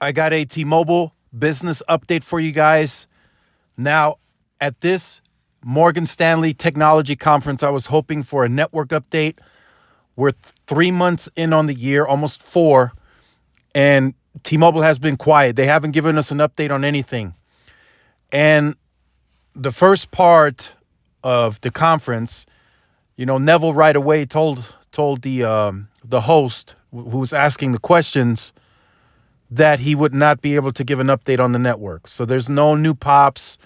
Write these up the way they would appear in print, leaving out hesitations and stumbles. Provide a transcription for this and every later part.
I got a T-Mobile business update for you guys. Now, at this Morgan Stanley Technology Conference, I was hoping for a network update. We're 3 months in on the year, almost 4, and T-Mobile has been quiet. They haven't given us an update on anything. And the first part of the conference, Neville right away told the host who was asking the questions that he would not be able to give an update on the network. So there's no new pops,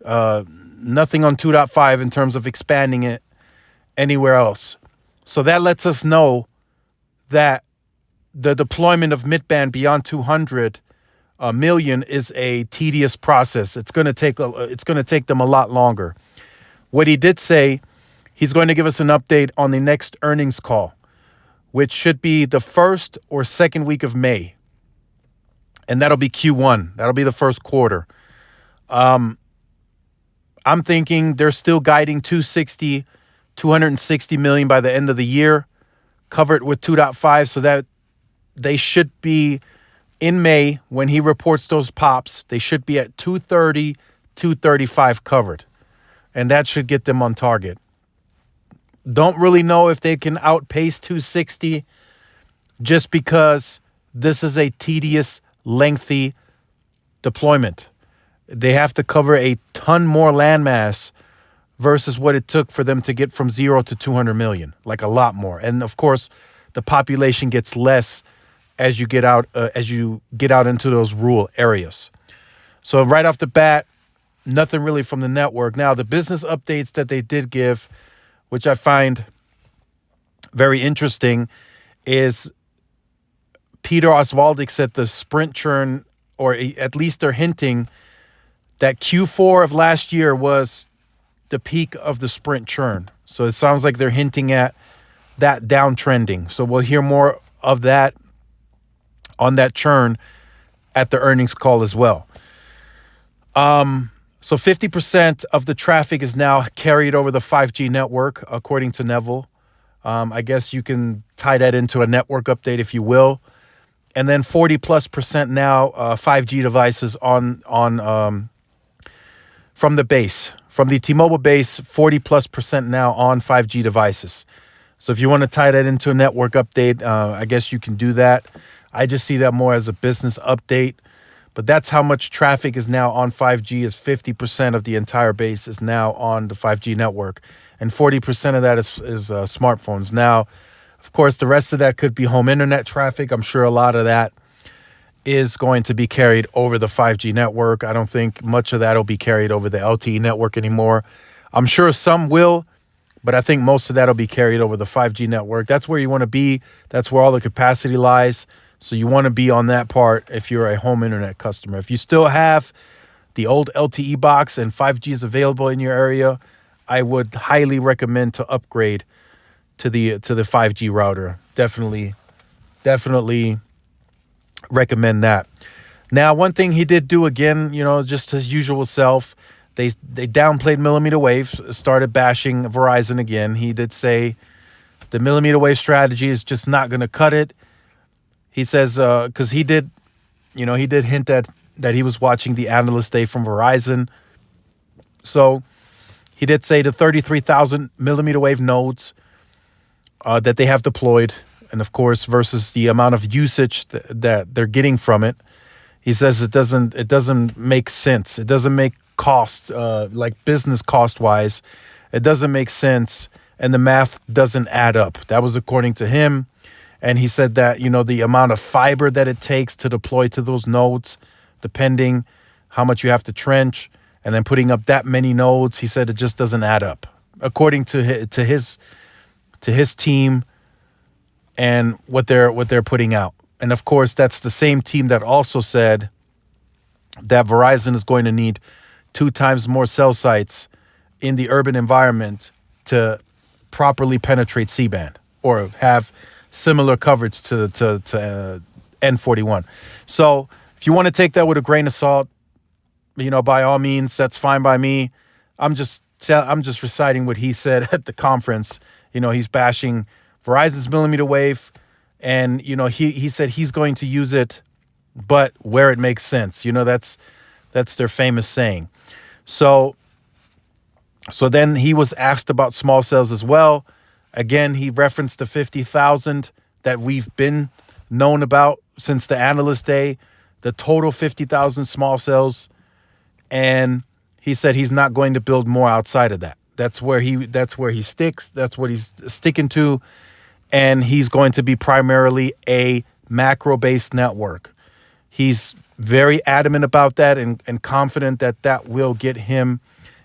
nothing on 2.5 in terms of expanding it anywhere else. So that lets us know that the deployment of mid-band beyond 200 million is a tedious process. It's going to take them a lot longer. What he did say, he's going to give us an update on the next earnings call, which should be the first or second week of May. And that'll be Q1. That'll be the first quarter. I'm thinking they're still guiding 260 million by the end of the year, covered with 2.5, so that they should be in May when he reports those pops. They should be at 230, 235 covered, and that should get them on target. Don't really know if they can outpace 260 just because this is a tedious, lengthy deployment. They have to cover a ton more landmass versus what it took for them to get from 0 to 200 million, like a lot more. And of course, the population gets less as you get out into those rural areas. So right off the bat, nothing really from the network. Now, the business updates that they did give, which I find very interesting, is Peter Oswaldick said the Sprint churn, or at least they're hinting that Q4 of last year was the peak of the Sprint churn. So it sounds like they're hinting at that downtrending. So we'll hear more of that on that churn at the earnings call as well. So 50% of the traffic is now carried over the 5G network, according to Neville. I guess you can tie that into a network update, if you will. And then 40+% now 5G devices on from the base, from the T-Mobile base, 40+% now on 5G devices. So if you want to tie that into a network update, I guess you can do that. I just see that more as a business update. But that's how much traffic is now on 5G, is 50% of the entire base is now on the 5G network. And 40% of that is smartphones. Now, of course, the rest of that could be home internet traffic. I'm sure a lot of that is going to be carried over the 5G network. I don't think much of that will be carried over the LTE network anymore. I'm sure some will, but I think most of that will be carried over the 5G network. That's where you want to be. That's where all the capacity lies. So you want to be on that part if you're a home internet customer. If you still have the old LTE box and 5G is available in your area, I would highly recommend to upgrade to the 5G router. Definitely recommend that. Now, one thing he did do again, just his usual self, they downplayed millimeter wave, started bashing Verizon again. He did say the millimeter wave strategy is just not going to cut it. He says, because he did hint at that he was watching the analyst day from Verizon. So he did say the 33,000 millimeter wave nodes that they have deployed, and of course, versus the amount of usage that they're getting from it. He says it doesn't make sense. It doesn't make cost, like business cost wise. It doesn't make sense, and the math doesn't add up. That was according to him. And he said that, the amount of fiber that it takes to deploy to those nodes, depending how much you have to trench, and then putting up that many nodes, he said it just doesn't add up, according to his team and what they're putting out. And of course, that's the same team that also said that Verizon is going to need 2 times more cell sites in the urban environment to properly penetrate C-band or have similar coverage to N41. So if you want to take that with a grain of salt, by all means, that's fine by me. I'm just reciting what he said at the conference. He's bashing Verizon's millimeter wave, and he said he's going to use it but where it makes sense. That's their famous saying. So then he was asked about small cells as well. Again, he referenced the 50,000 that we've been known about since the analyst day, the total 50,000 small cells. And he said he's not going to build more outside of that. That's where he sticks. That's what he's sticking to. And he's going to be primarily a macro-based network. He's very adamant about that and confident that that will get him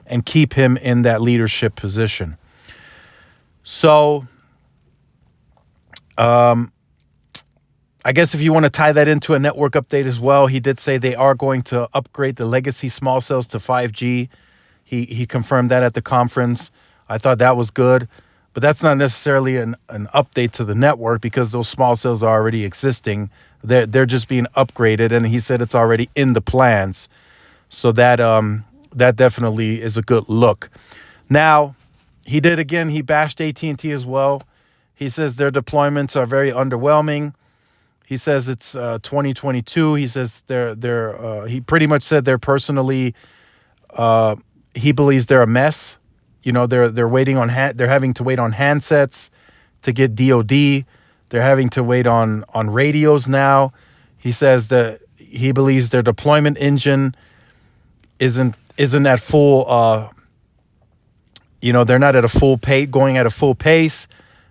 and keep him in that leadership position. So, I guess if you want to tie that into a network update as well, he did say they are going to upgrade the legacy small cells to 5G. He confirmed that at the conference. I thought that was good, but that's not necessarily an update to the network because those small cells are already existing. They're just being upgraded, and he said it's already in the plans. So that definitely is a good look. Now, he bashed AT&T as well. He says their deployments are very underwhelming. He says it's 2022. He says he pretty much said they're personally, he believes they're a mess. They're waiting on they're having to wait on handsets to get DoD. They're having to wait on radios now. He says that he believes their deployment engine isn't at full. They're not at a full pace, going at a full pace,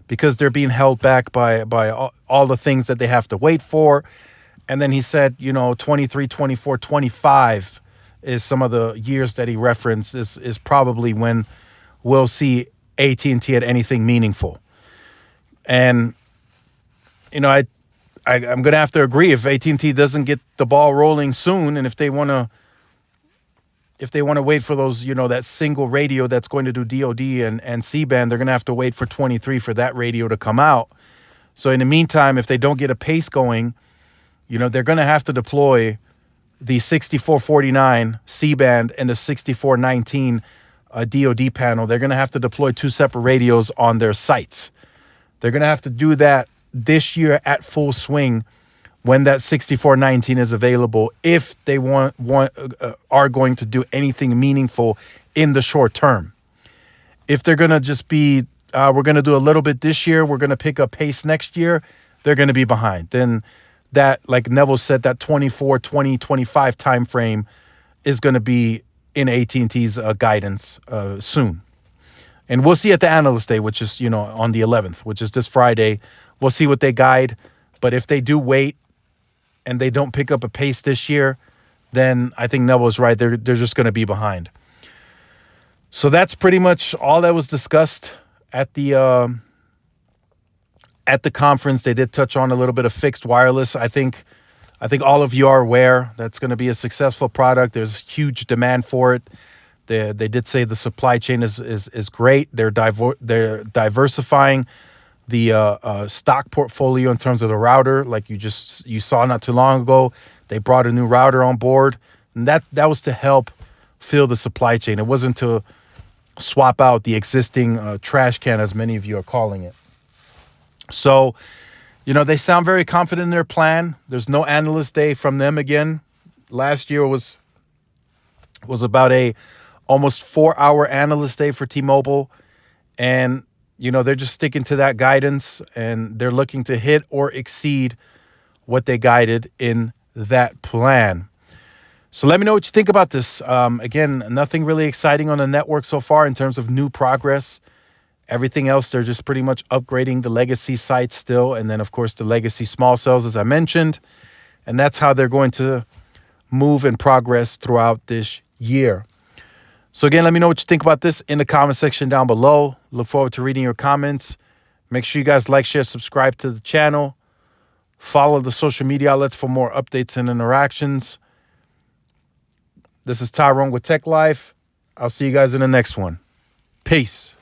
because they're being held back by all the things that they have to wait for. And then he said, 23, 24, 25 is some of the years that he referenced is probably when we'll see AT&T at anything meaningful. And, I'm going to have to agree, if AT&T doesn't get the ball rolling soon, and if they want to wait for those, that single radio that's going to do DoD and C-band, they're going to have to wait for 23 for that radio to come out. So in the meantime, if they don't get a pace going, they're going to have to deploy the 6449 C-band and the 6419 DoD panel. They're going to have to deploy two separate radios on their sites. They're going to have to do that this year at full swing when that 6419 is available, if they are going to do anything meaningful in the short term. If they're going to just be, we're going to do a little bit this year, we're going to pick up pace next year, they're going to be behind. Then that, like Neville said, that 24, 20, 25 time frame is going to be in AT&T's guidance soon. And we'll see at the Analyst Day, which is, on the 11th, which is this Friday. We'll see what they guide. But if they do wait and they don't pick up a pace this year, then I think Neville's right. They're just going to be behind. So that's pretty much all that was discussed at the conference. They did touch on a little bit of fixed wireless. I think all of you are aware that's going to be a successful product. There's huge demand for it. They did say the supply chain is great. They're diversifying the stock portfolio in terms of the router. Like you saw not too long ago, they brought a new router on board, and that was to help fill the supply chain. It wasn't to swap out the existing trash can, as many of you are calling it. So, they sound very confident in their plan. There's no Analyst Day from them again. Last year was about a almost 4-hour Analyst Day for T-Mobile. And, they're just sticking to that guidance, and they're looking to hit or exceed what they guided in that plan. So let me know what you think about this. Again, nothing really exciting on the network so far in terms of new progress. Everything else, they're just pretty much upgrading the legacy sites still. And then, of course, the legacy small cells, as I mentioned. And that's how they're going to move and progress throughout this year. So again, let me know what you think about this in the comment section down below. Look forward to reading your comments. Make sure you guys like, share, subscribe to the channel. Follow the social media outlets for more updates and interactions. This is Tyrone with Tech Life. I'll see you guys in the next one. Peace.